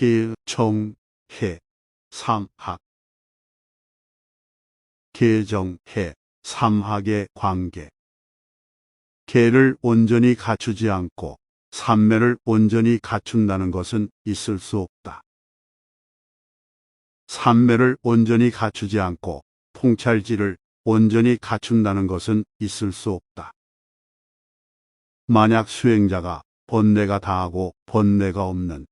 계, 청, 해, 삼학. 계정, 해, 삼학의 관계. 계를 온전히 갖추지 않고 삼매를 온전히 갖춘다는 것은 있을 수 없다. 삼매를 온전히 갖추지 않고 통찰지를 온전히 갖춘다는 것은 있을 수 없다. 만약 수행자가 번뇌가 다하고 번뇌가 없는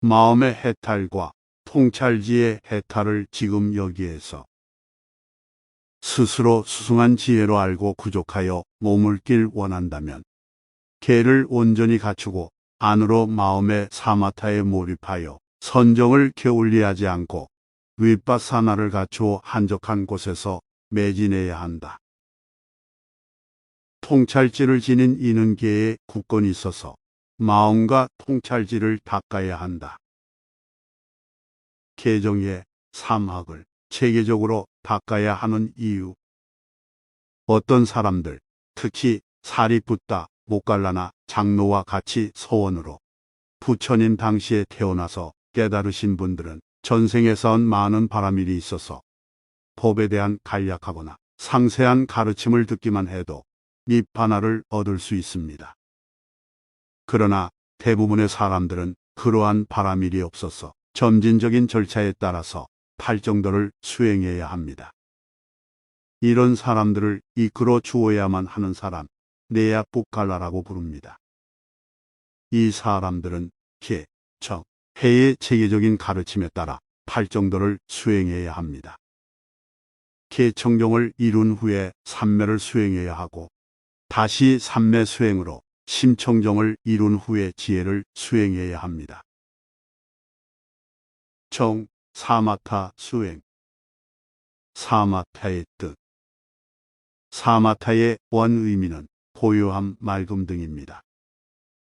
마음의 해탈과 통찰지의 해탈을 지금 여기에서 스스로 수승한 지혜로 알고 구족하여 머물길 원한다면 계를 온전히 갖추고 안으로 마음의 사마타에 몰입하여 선정을 게을리하지 않고 윗바사나를 갖추어 한적한 곳에서 매진해야 한다. 통찰지를 지닌 이는 계에 굳건히 있어서 마음과 통찰지를 닦아야 한다. 계정의 삼학을 체계적으로 닦아야 하는 이유. 어떤 사람들, 특히 살이 붓다, 목갈라나 장로와 같이 서원으로 부처님 당시에 태어나서 깨달으신 분들은 전생에 쌓은 많은 바람일이 있어서 법에 대한 간략하거나 상세한 가르침을 듣기만 해도 니파나를 얻을 수 있습니다. 그러나 대부분의 사람들은 그러한 바람일이 없어서 점진적인 절차에 따라서 팔정도를 수행해야 합니다. 이런 사람들을 이끌어 주어야만 하는 사람, 네야뿌칼라라고 부릅니다. 이 사람들은 계, 정, 해의 체계적인 가르침에 따라 팔정도를 수행해야 합니다. 계청정을 이룬 후에 삼매를 수행해야 하고 다시 삼매 수행으로 심청정을 이룬 후에 지혜를 수행해야 합니다. 정, 사마타 수행. 사마타의 뜻. 사마타의 원의미는 고요함, 맑음 등입니다.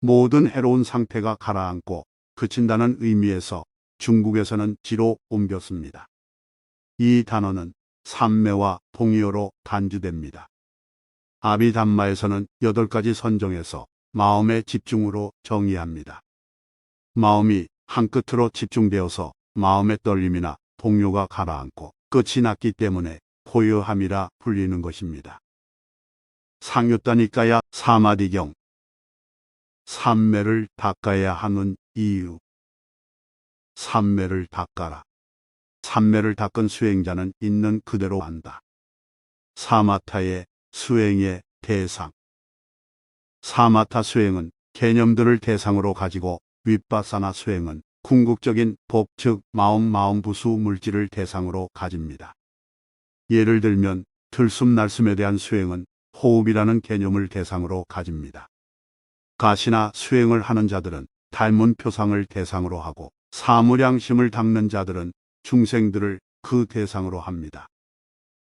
모든 해로운 상태가 가라앉고 그친다는 의미에서 중국에서는 지로 옮겼습니다. 이 단어는 삼매와 동의어로 간주됩니다. 아비담마에서는 8가지 선정에서 마음의 집중으로 정의합니다. 마음이 한 끝으로 집중되어서 마음의 떨림이나 동요가 가라앉고 끝이 났기 때문에 고요함이라 불리는 것입니다. 상유따니까야 사마디경. 삼매를 닦아야 하는 이유. 삼매를 닦아라. 삼매를 닦은 수행자는 있는 그대로 한다. 사마타의 수행의 대상. 사마타 수행은 개념들을 대상으로 가지고 윗바사나 수행은 궁극적인 법, 즉 마음부수 물질을 대상으로 가집니다. 예를 들면 들숨날숨에 대한 수행은 호흡이라는 개념을 대상으로 가집니다. 가시나 수행을 하는 자들은 닮은 표상을 대상으로 하고 사무량심을 닦는 자들은 중생들을 그 대상으로 합니다.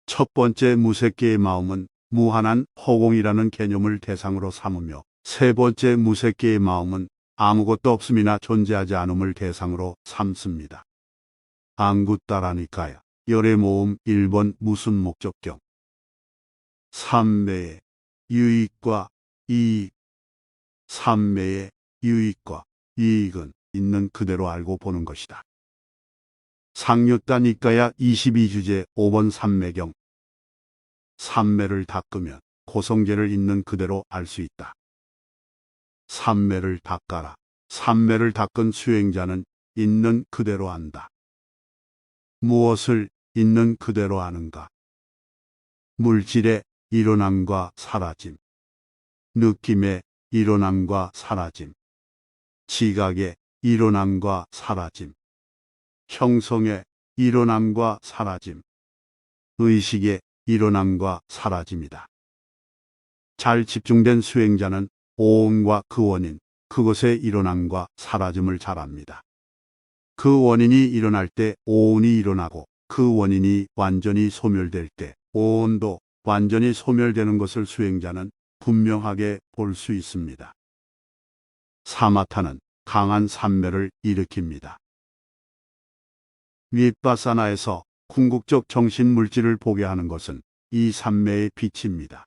첫 번째 무색계의 마음은 무한한 허공이라는 개념을 대상으로 삼으며 세 번째 무색계의 마음은 아무것도 없음이나 존재하지 않음을 대상으로 삼습니다. 앙구따라니까야 열애모음 1번 무슨 목적경. 삼매의 유익과 이익. 삼매의 유익과 이익은 있는 그대로 알고 보는 것이다. 상유따니까야 22주제 5번 삼매경. 삼매를 닦으면 고성계를 있는 그대로 알 수 있다. 삼매를 닦아라. 삼매를 닦은 수행자는 있는 그대로 안다. 무엇을 있는 그대로 아는가? 물질의 일어남과 사라짐, 느낌의 일어남과 사라짐, 지각의 일어남과 사라짐, 형성의 일어남과 사라짐, 의식의 일어남과 사라짐이다. 잘 집중된 수행자는 오음과 그 원인, 그것의 일어남과 사라짐을 잘 압니다. 그 원인이 일어날 때 오온이 일어나고 그 원인이 완전히 소멸될 때 오온도 완전히 소멸되는 것을 수행자는 분명하게 볼 수 있습니다. 사마타는 강한 삼매를 일으킵니다. 윗바사나에서 궁극적 정신 물질을 보게 하는 것은 이 삼매의 빛입니다.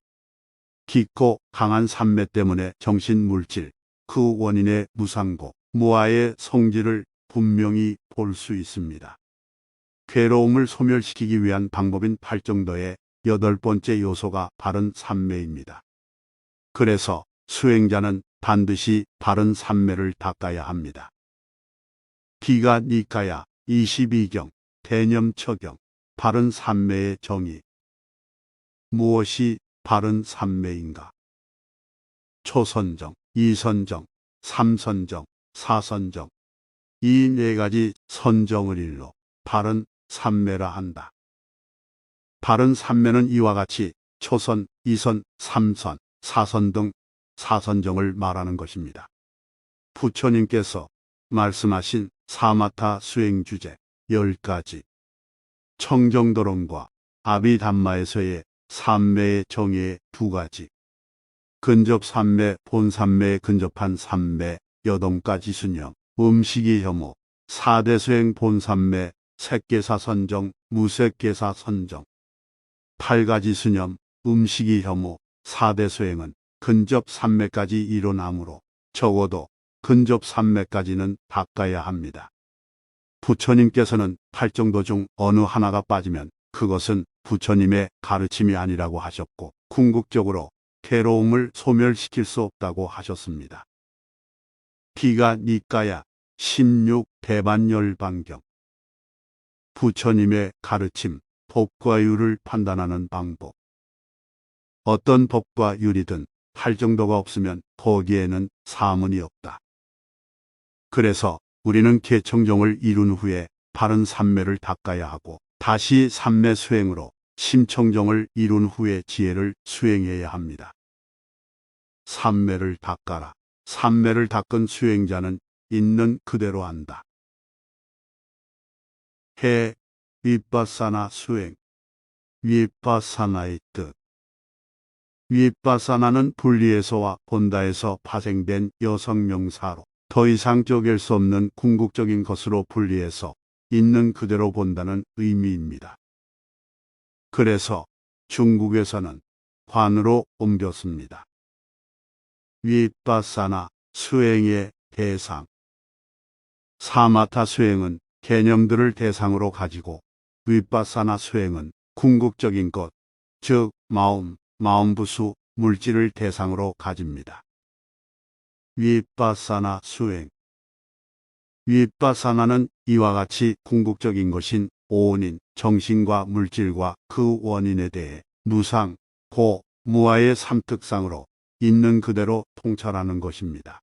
깊고 강한 삼매 때문에 정신 물질, 그 원인의 무상고, 무아의 성질을 분명히 볼 수 있습니다. 괴로움을 소멸시키기 위한 방법인 팔정도의 8번째 요소가 바른 삼매입니다. 그래서 수행자는 반드시 바른 삼매를 닦아야 합니다. 기가 니까야 22경 대념처경 바른 삼매의 정의. 무엇이 바른 삼매인가? 초선정, 이선정, 삼선정, 사선정, 이 네 가지 선정을 일로 바른 삼매라 한다. 바른 삼매는 이와 같이 초선, 이선, 삼선, 사선 등 사선정을 말하는 것입니다. 부처님께서 말씀하신 사마타 수행 주제 10가지, 청정도론과 아비담마에서의 삼매의 정의의 2가지, 근접 삼매, 본삼매에 근접한 삼매, 여동가지 수념, 음식이 혐오, 4대 수행 본삼매, 색계사 선정, 무색계사 선정, 8가지 수념, 음식이 혐오, 4대 수행은 근접 삼매까지 이뤄나므로 적어도 근접 삼매까지는 닦아야 합니다. 부처님께서는 팔정도 중 어느 하나가 빠지면 그것은 부처님의 가르침이 아니라고 하셨고 궁극적으로 괴로움을 소멸시킬 수 없다고 하셨습니다. 기가 니까야 16 대반열반경. 부처님의 가르침, 법과 율을 판단하는 방법. 어떤 법과 율이든 팔정도가 없으면 거기에는 사문이 없다. 그래서 우리는 개청정을 이룬 후에 바른 삼매를 닦아야 하고 다시 삼매 수행으로 심청정을 이룬 후에 지혜를 수행해야 합니다. 삼매를 닦아라. 삼매를 닦은 수행자는 있는 그대로 한다. 해 윗바사나 수행. 윗바사나의 뜻. 윗바사나는 분리에서와 본다에서 파생된 여성명사로 더 이상 쪼갤 수 없는 궁극적인 것으로 분리해서 있는 그대로 본다는 의미입니다. 그래서 중국에서는 관으로 옮겼습니다. 윗바사나 수행의 대상. 사마타 수행은 개념들을 대상으로 가지고 윗바사나 수행은 궁극적인 것, 즉 마음, 마음부수, 물질을 대상으로 가집니다. 윗바사나 수행. 윗바사나는 이와 같이 궁극적인 것인 오온인 정신과 물질과 그 원인에 대해 무상, 고, 무아의 삼특상으로 있는 그대로 통찰하는 것입니다.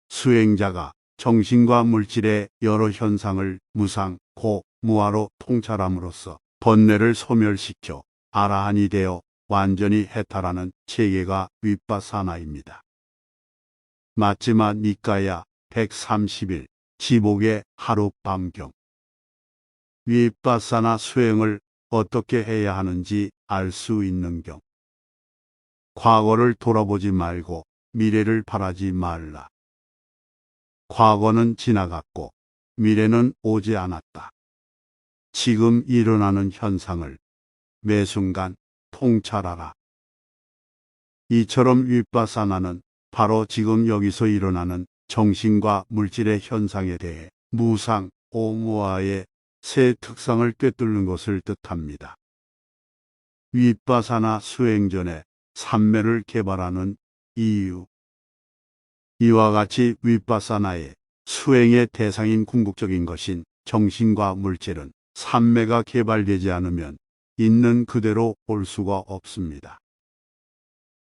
수행자가 정신과 물질의 여러 현상을 무상, 고, 무아로 통찰함으로써 번뇌를 소멸시켜 아라한이 되어 완전히 해탈하는 체계가 윗바사나입니다. 마지마 니까야 131 지복의 하룻밤경. 윗바사나 수행을 어떻게 해야 하는지 알 수 있는 경. 과거를 돌아보지 말고 미래를 바라지 말라. 과거는 지나갔고 미래는 오지 않았다. 지금 일어나는 현상을 매 순간 통찰하라. 이처럼 윗바사나는 바로 지금 여기서 일어나는 정신과 물질의 현상에 대해 무상, 오무아의 세 특성을 꿰뚫는 것을 뜻합니다. 윗바사나 수행 전에 삼매를 개발하는 이유. 이와 같이 윗바사나의 수행의 대상인 궁극적인 것인 정신과 물질은 삼매가 개발되지 않으면 있는 그대로 볼 수가 없습니다.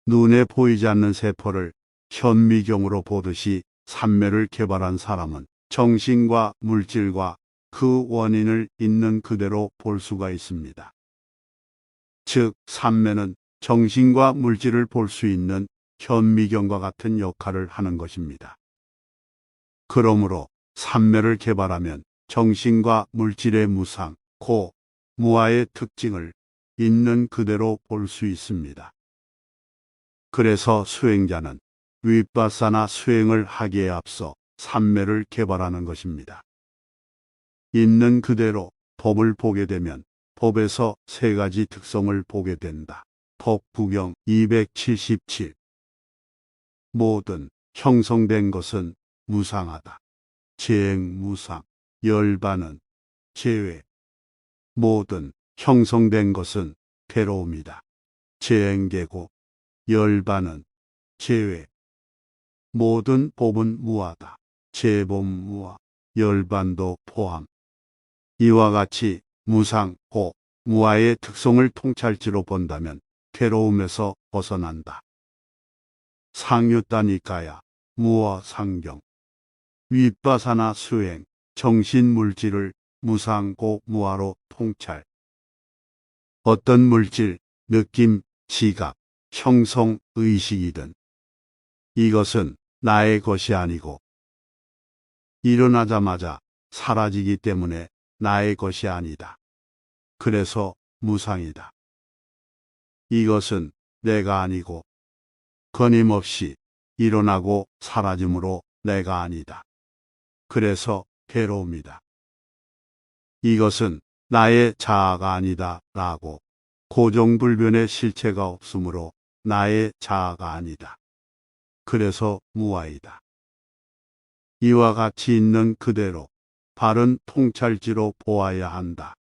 눈에 보이지 않는 세포를 현미경으로 보듯이 삼매를 개발한 사람은 정신과 물질과 그 원인을 있는 그대로 볼 수가 있습니다. 즉, 삼매는 정신과 물질을 볼 수 있는 현미경과 같은 역할을 하는 것입니다. 그러므로 삼매를 개발하면 정신과 물질의 무상, 고, 무아의 특징을 있는 그대로 볼 수 있습니다. 그래서 수행자는 윗바사나 수행을 하기에 앞서 삼매를 개발하는 것입니다. 있는 그대로 법을 보게 되면 법에서 세 가지 특성을 보게 된다. 법구경 277. 모든 형성된 것은 무상하다. 재행무상, 열반은 재회. 모든 형성된 것은 괴로움이다. 재행계고, 열반은 재회. 모든 법은 무하다. 재범무하, 열반도 포함. 이와 같이 무상, 고, 무아의 특성을 통찰지로 본다면 괴로움에서 벗어난다. 상유다니까야, 무아 상경. 윗바사나 수행, 정신물질을 무상고 무아로 통찰. 어떤 물질, 느낌, 지각, 형성, 의식이든 이것은 나의 것이 아니고 일어나자마자 사라지기 때문에 나의 것이 아니다. 그래서 무상이다. 이것은 내가 아니고 끊임없이 일어나고 사라짐으로 내가 아니다. 그래서 괴로움이다. 이것은 나의 자아가 아니다 라고 고정불변의 실체가 없으므로 나의 자아가 아니다. 그래서 무아이다. 이와 같이 있는 그대로 바른 통찰지로 보아야 한다.